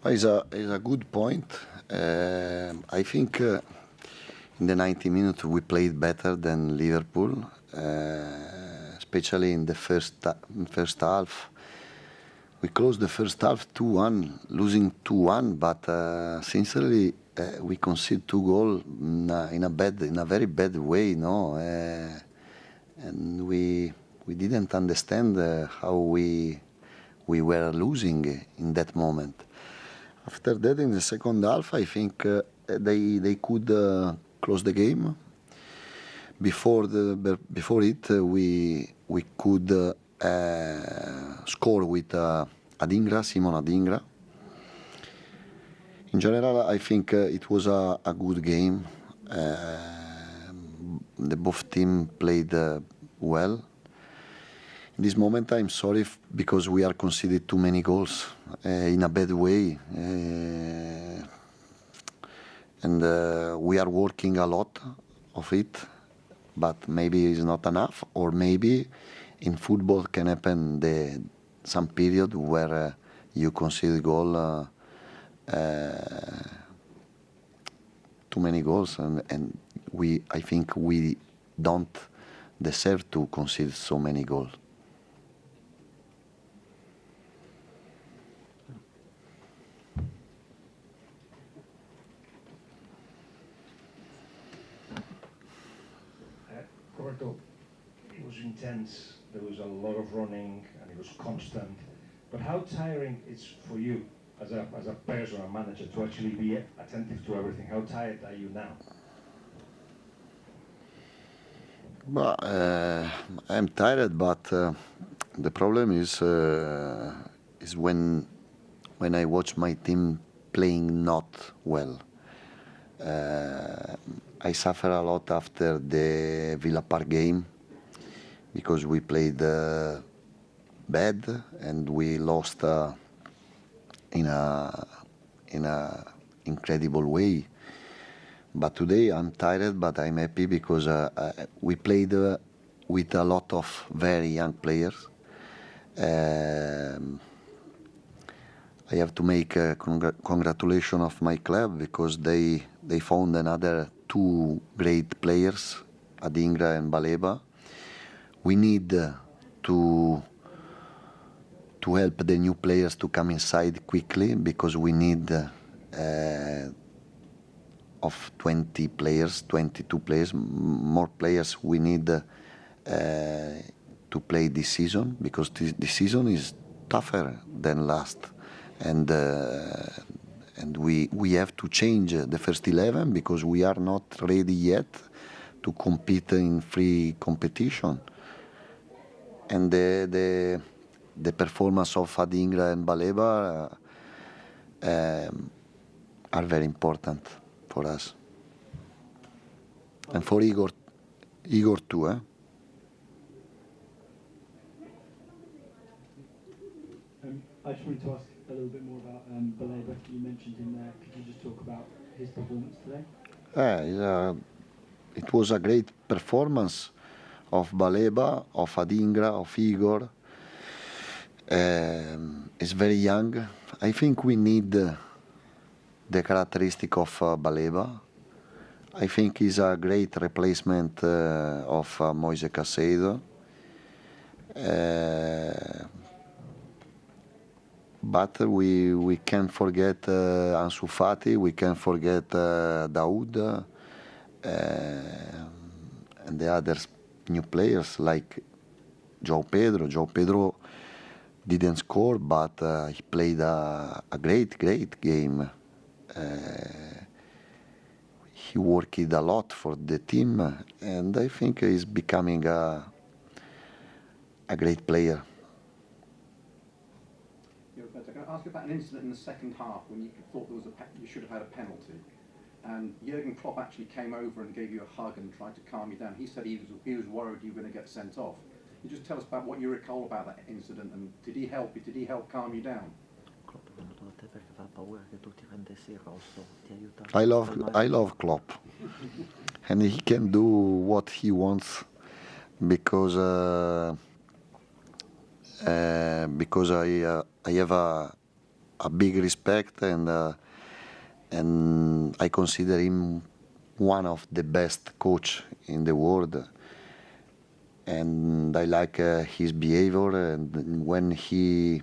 It's a good point. I think in the 90 minutes we played better than Liverpool, especially in the first half. We closed the first half 2-1, losing 2-1, but sincerely we conceded 2 goals in a very bad way, no? And we didn't understand how we were losing in that moment. After that, in the second half, I think they could close the game. Before it, we could score with Simon Adingra. In general, I think it was a good game. The both teams played well. In this moment, I'm sorry because we are conceded too many goals in a bad way. And we are working a lot of it, but maybe it's not enough, or maybe in football can happen some period where you concede goal, too many goals, and I think we don't deserve to concede so many goals. Roberto, it was intense, there was a lot of running and it was constant, but how tiring is for you as a person, a manager, to actually be attentive to everything? How tired are you now? Well, I'm tired, but the problem is when I watch my team playing not well. I suffer a lot after the Villa Park game because we played bad and we lost in a incredible way. But today I'm tired, but I'm happy because we played with a lot of very young players. I have to make a congratulations of my club because they found another 2 great players, Adingra and Baleba. We need to help the new players to come inside quickly because we need of 20 players, 22 players, more players we need to play this season because this season is tougher than last. And we have to change the first 11 because we are not ready yet to compete in free competition. And the performance of Adingra and Baleba are very important for us. And for Igor too, eh? I just wanted to ask a little bit more about Baleba. You mentioned him there. Could you just talk about his performance today? It was a great performance of Baleba, of Adingra, of Igor. He's very young. I think we need the characteristic of Baleba. I think he's a great replacement of Moise Caicedo. But we can't forget Ansu Fati, we can't forget Daoud, and the other new players like João Pedro. João Pedro didn't score, but he played a great game. He worked a lot for the team, and I think he's becoming a great player. Roberto, can I ask about an incident in the second half when you thought you should have had a penalty, and Jurgen Klopp actually came over and gave you a hug and tried to calm you down? He said he was worried you were going to get sent off. Can you just tell us about what you recall about that incident, and did he help you? Did he help calm you down? I love Klopp, and he can do what he wants because I have a big respect, and I consider him one of the best coach in the world. And I like his behavior, and when he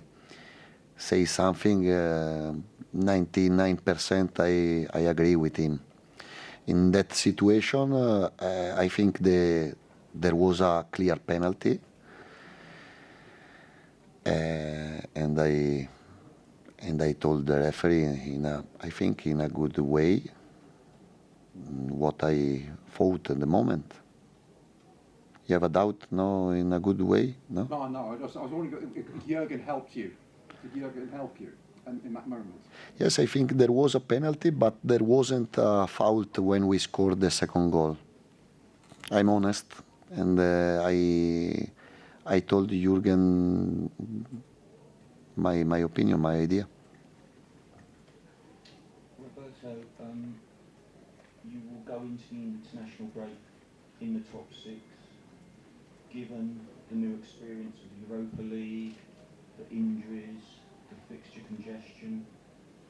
says something, 99% I agree with him. In that situation, I think there was a clear penalty, and I told the referee I think in a good way what I thought at the moment. You have a doubt? No, in a good way? No? No. I was wondering if Jurgen helped you. Did Jurgen help you in that moment? Yes, I think there was a penalty, but there wasn't a foul when we scored the second goal. I'm honest, and I told Jurgen my opinion, my idea. Roberto, you will go into the international break in the top six. Given the new experience of the Europa League, the injuries, the fixture congestion,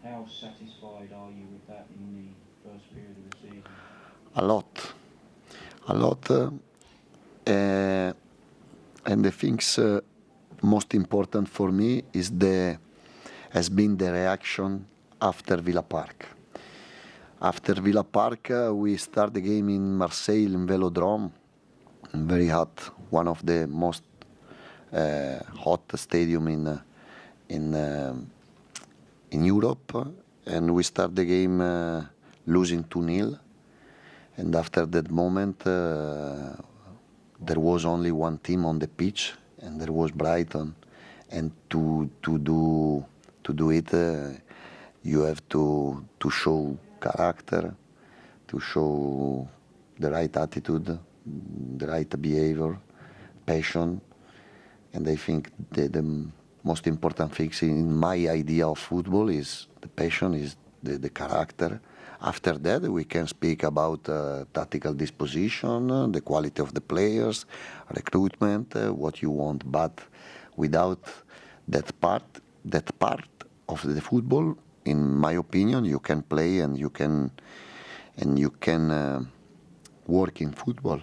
how satisfied are you with that in the first period of the season? A lot, and the things most important for me has been the reaction after Villa Park. After Villa Park, we start the game in Marseille in Velodrome, very hot, one of the most hot stadium in Europe, and we start the game losing 2-0. And after that moment, there was only one team on the pitch, and there was Brighton. And to do it, you have to show character, to show the right attitude, the right behavior, passion. And I think the most important thing in my idea of football is the passion, is the character. After that, we can speak about tactical disposition, the quality of the players, recruitment, what you want. But without that part of the football, in my opinion, you can play and you can work in football.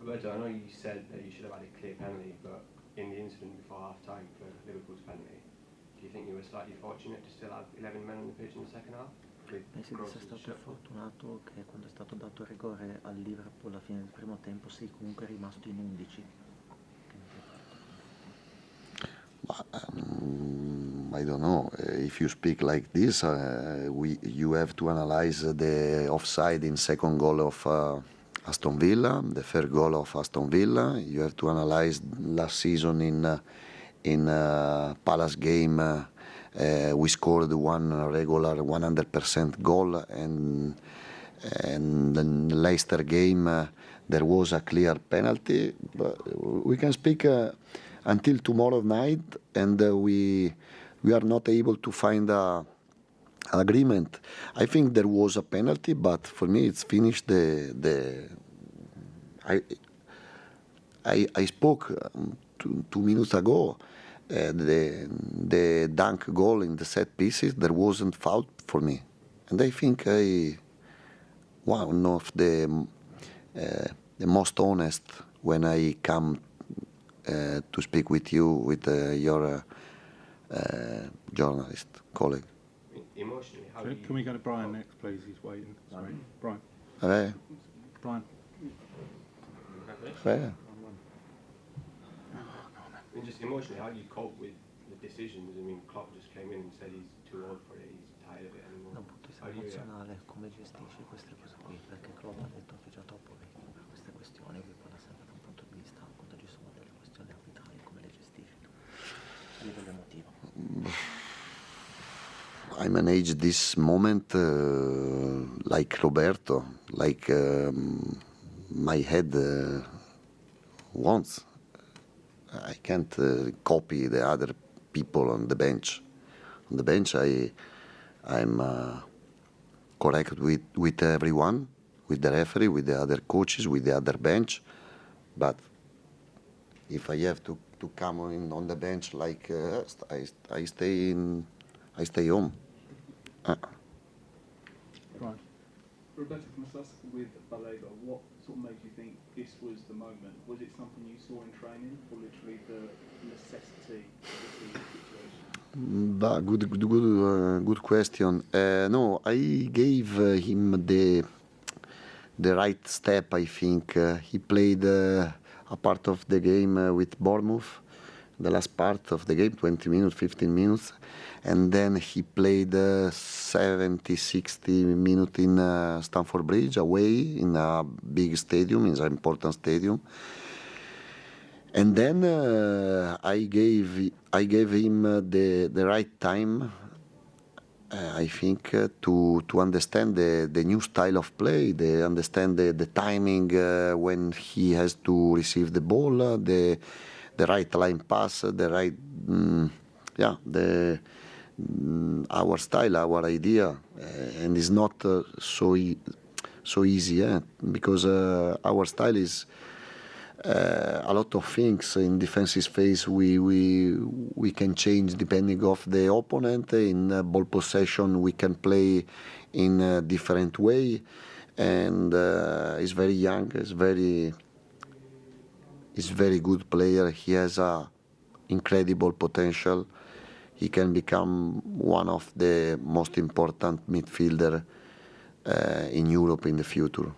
Roberto, I know you said that you should have had a clear penalty, but in the incident before half-time for Liverpool's penalty, do you think you were slightly fortunate to still have 11 men on the pitch in the second half? Pensi di essere stato fortunato che quando è stato dato il rigore al Liverpool alla fine del primo tempo sei comunque rimasto in 11? I don't know. If you speak like this, you have to analyze the offside in second goal of Aston Villa, the third goal of Aston Villa. You have to analyze last season in Palace game. We scored one regular 100% goal, and in the Leicester game there was a clear penalty. But we can speak until tomorrow night, and we are not able to find an agreement. I think there was a penalty, but for me it's finished. I spoke 2 minutes ago. The dunk goal in the set pieces, there wasn't foul for me, and I think one of the most honest when I come to speak with you, with your journalist colleague. Emotionally, how Can we go to Brian next, please? He's waiting. Sorry. Brian. Brian. Fair. I mean, just emotionally, how do you cope with the decisions? I mean, Klopp just came in and said he's too old for it, he's tired of it anymore. Da un punto di vista emozionale, come gestisci queste cose qui? Perché Klopp ha detto che è già troppo vecchio per queste questioni, lui parla sempre da un punto di vista quando ci sono delle questioni arbitrali, come le gestisci a livello emotivo? I manage this moment like Roberto, like my head wants. I can't copy the other people on the bench. On the bench, I'm correct with everyone, with the referee, with the other coaches, with the other bench. But if I have to to come in on the bench like I stay home. Right. Roberto, can I ask with Baleba, what sort of made you think this was the moment? Was it something you saw in training, or literally the necessity of the team situation? But good question. No, I gave him the right step. I think he played a part of the game with Bournemouth, the last part of the game, 20 minutes, 15 minutes, and then he played 70, 60 minutes in Stamford Bridge away in a big stadium, in an important stadium. And then I gave him the right time, I think, to understand the new style of play, understand the timing when he has to receive the ball, the right line pass, the right, our style, our idea, and it's not so easy, because our style is. A lot of things in defensive phase we can change depending of the opponent. In ball possession we can play in a different way, and he's very young. He's very good player. He has a incredible potential. He can become one of the most important midfielder in Europe in the future.